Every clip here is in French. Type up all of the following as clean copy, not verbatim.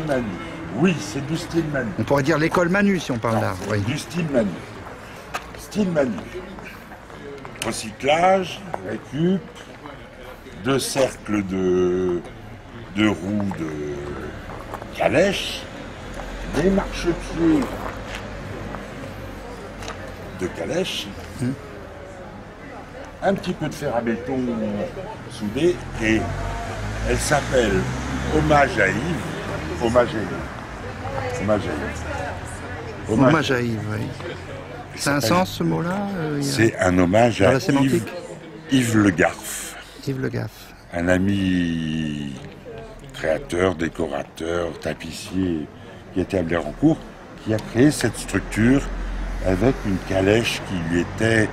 Manu. Oui, c'est du style Manu. On pourrait dire l'école Manu si on parle Non, d'art. c'est Oui. du style Manu. Style Manu. Recyclage, récup, 2 cercles de roues de calèche, des marchepieds de calèche, un petit peu de fer à béton soudé, et elle s'appelle Hommage à Yves. Hommage à Yves. Hommage à Yves. Hommage à Yves, oui. C'est un sens ce mot-là C'est un hommage dans à la sémantique. Yves Le Garf, Yves Le Gaffe. un ami créateur, décorateur, tapissier qui était à Blérancourt, qui a créé cette structure avec une calèche qui lui était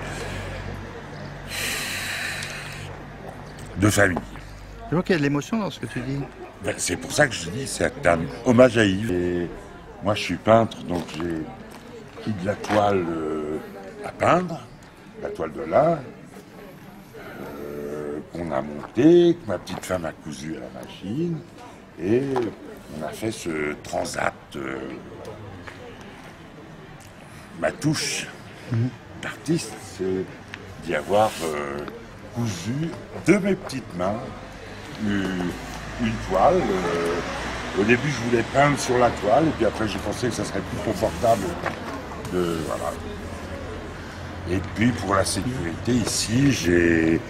de famille. Je vois qu'il y a de l'émotion dans ce que tu dis. Ben, c'est pour ça que je dis c'est un hommage à Yves. Et moi je suis peintre, donc j'ai pris de la toile à peindre, la toile de lin, qu'on a montée, que ma petite femme a cousu à la machine, et on a fait ce transat. Ma touche d'artiste, c'est d'y avoir cousu de mes petites mains une toile. Au début, je voulais peindre sur la toile, et puis après, j'ai pensé que ça serait plus confortable de voilà. Et puis, pour la sécurité, ici, j'ai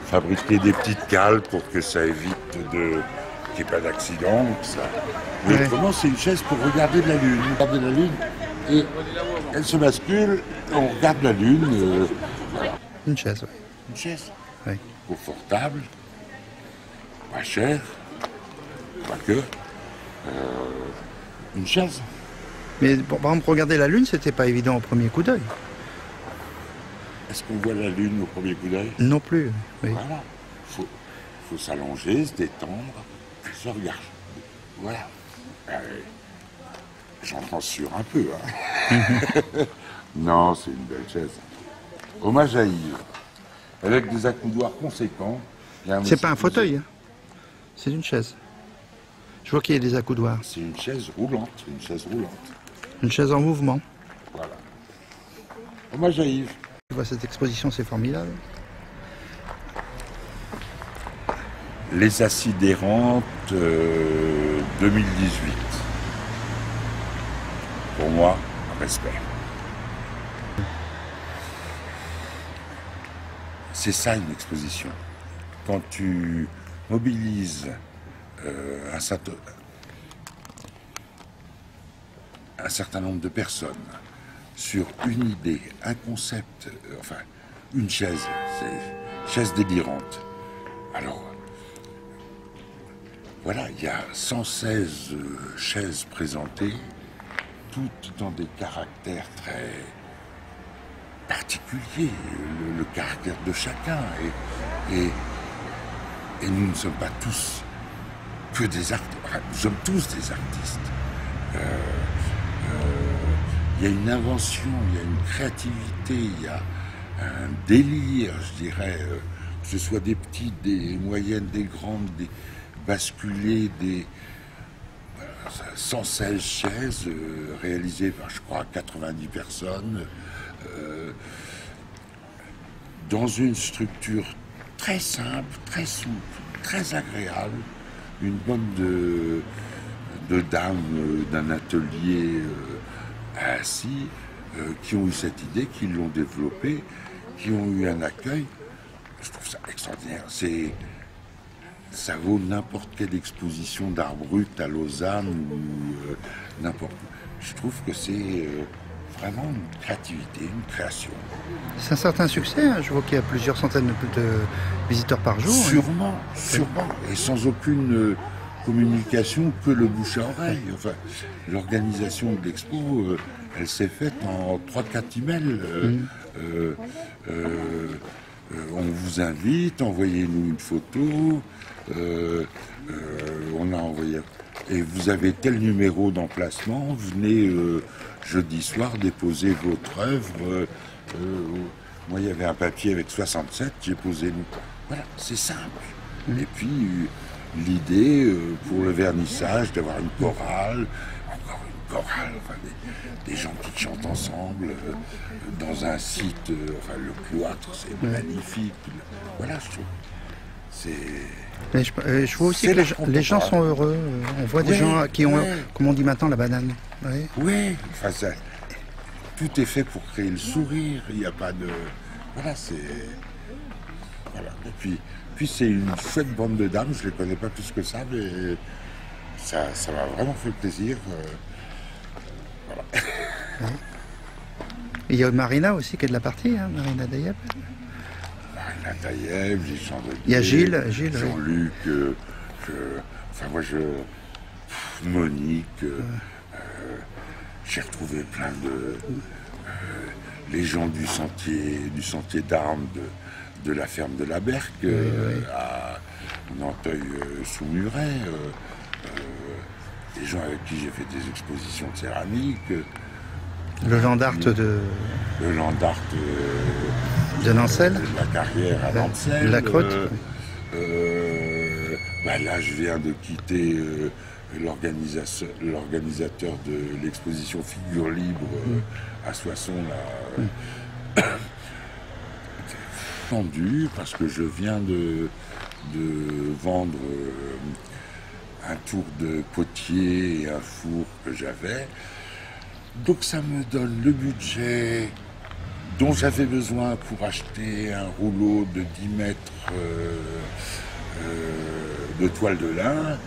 fabriqué des petites cales pour que ça évite qu'il n'y ait pas d'accident. Mais autrement, c'est une chaise pour regarder de la lune. Regarder la lune, et elle se bascule, on regarde la lune. Voilà. Une chaise, oui. Une chaise Oui. confortable, pas cher, pas que. Une chaise. Mais par exemple, regarder la Lune, c'était pas évident au premier coup d'œil. Est-ce qu'on voit la lune au premier coup d'œil? Non plus. Oui. Voilà. Faut s'allonger, se détendre, se regarder. Voilà. J'en pense sur un peu. Hein. Non, c'est une belle chaise. Hommage à Yves. Avec des accoudoirs conséquents. C'est pas un fauteuil, hein. C'est une chaise. Je vois qu'il y a des accoudoirs. C'est une chaise roulante, une chaise roulante. Une chaise en mouvement. Voilà. Hommage à Yves. Tu vois, cette exposition, c'est formidable. Les Assidérantes 2018. Pour moi, respect. C'est ça une exposition. Quand tu mobilises un certain nombre de personnes sur une idée, un concept, enfin, une chaise, c'est chaise délirante. Alors, voilà, il y a 116 chaises présentées, toutes dans des caractères très particuliers, le caractère de chacun. Et nous ne sommes pas tous que des artistes, enfin, nous sommes tous des artistes. Il y a une invention, il y a une créativité, il y a un délire, je dirais, que ce soit des petites, des moyennes, des grandes, des basculées, des 116 chaises réalisées par, je crois, 90 personnes, dans une structure très simple, très souple, très agréable, une bande de dames d'un atelier assis, qui ont eu cette idée, qui l'ont développée, qui ont eu un accueil. Je trouve ça extraordinaire. Ça vaut n'importe quelle exposition d'art brut à Lausanne ou n'importe où. Je trouve que c'est vraiment une créativité, une création. C'est un certain succès, hein. Je vois qu'il y a plusieurs centaines de visiteurs par jour. Sûrement, sûrement. Et sans aucune communication que le bouche à oreille. Enfin, l'organisation de l'expo, elle s'est faite en 3-4 emails. On vous invite, envoyez-nous une photo. On a envoyé. Et vous avez tel numéro d'emplacement, venez jeudi soir déposer votre œuvre. Moi, il y avait un papier avec 67, j'ai posé. Voilà, c'est simple. Et puis, l'idée pour le vernissage d'avoir une chorale, encore une chorale, enfin, des gens qui chantent ensemble dans un site, enfin le cloître, c'est magnifique. Voilà, je trouve. Mais je vois aussi que les gens sont heureux. On voit des gens qui ont, comme on dit maintenant, la banane. Oui, enfin, tout est fait pour créer le sourire. Il n'y a pas de... Voilà, c'est... Voilà. Et puis c'est une chouette bande de dames. Je ne les connais pas plus que ça, mais ça m'a vraiment fait plaisir. Voilà. Il y a Marina aussi qui est de la partie, hein, Marina Dayeb. Marina Dayeb, les chandeliers. Il y a Gilles Jean-Luc, enfin moi Monique, j'ai retrouvé plein de... les gens du sentier d'armes de la ferme de la Berque, à Nanteuil-sous-Muret, des gens avec qui j'ai fait des expositions de céramique. Le Landart de Nancel, de la carrière à Nancel. La Crotte. Là, je viens de quitter l'organisateur de l'exposition Figures Libres à Soissons. Vendu parce que je viens de vendre un tour de potier et un four que j'avais. Donc ça me donne le budget dont j'avais besoin pour acheter un rouleau de 10 mètres de toile de lin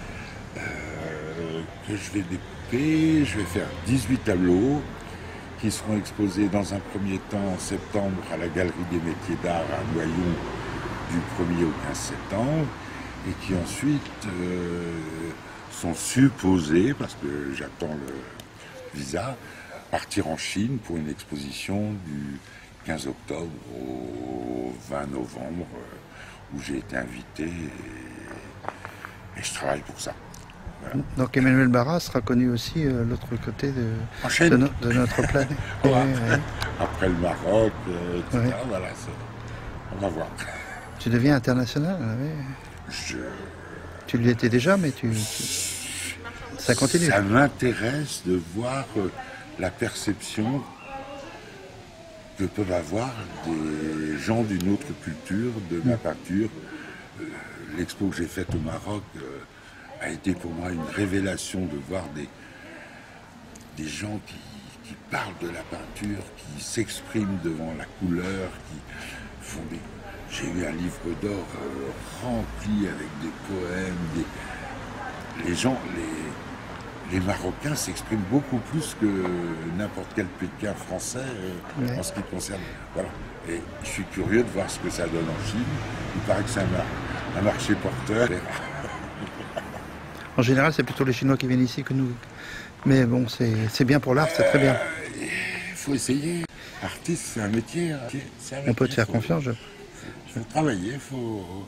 que je vais découper. Je vais faire 18 tableaux qui seront exposés dans un premier temps en septembre à la Galerie des Métiers d'Art à Noyon du 1er au 15 septembre et qui ensuite sont supposés, parce que j'attends le visa, partir en Chine pour une exposition du 15 octobre au 20 novembre où j'ai été invité et je travaille pour ça. Voilà. Donc Emmanuel Barras sera connu aussi l'autre côté de notre planète. Après le Maroc, etc. Voilà, on va voir. Tu deviens international, Tu l'étais déjà, mais ça continue. Ça m'intéresse de voir la perception que peuvent avoir des gens d'une autre culture de ma peinture. L'expo que j'ai faite au Maroc a été pour moi une révélation de voir des gens qui parlent de la peinture, qui s'expriment devant la couleur, qui font des... J'ai eu un livre d'or rempli avec des poèmes, les gens, les Marocains s'expriment beaucoup plus que n'importe quel Pékin français en ce qui concerne. Voilà. Et je suis curieux de voir ce que ça donne en Chine. Il paraît que c'est un marché porteur. En général, c'est plutôt les Chinois qui viennent ici que nous. Mais bon, c'est bien pour l'art, c'est très bien. Il faut essayer. Artiste, c'est un métier. On peut te faire confiance. Il faut travailler, il faut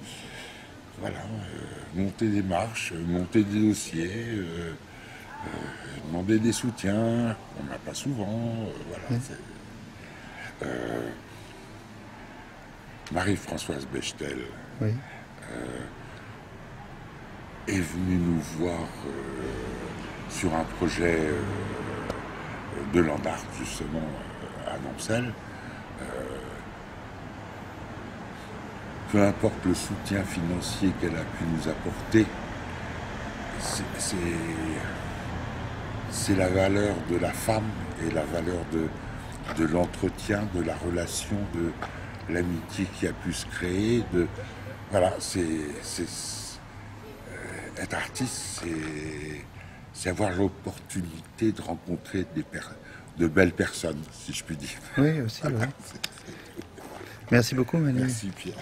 monter des marches, monter des dossiers, demander des soutiens. On n'a pas souvent. Marie-Françoise Bechtel est venue nous voir sur un projet de Landart, justement, à Nancel. Peu importe le soutien financier qu'elle a pu nous apporter, c'est la valeur de la femme et la valeur de l'entretien, de la relation, de l'amitié qui a pu se créer. Voilà, être artiste, c'est avoir l'opportunité de rencontrer de belles personnes, si je puis dire. Oui, aussi. Merci beaucoup, Manu. Merci, Pierre.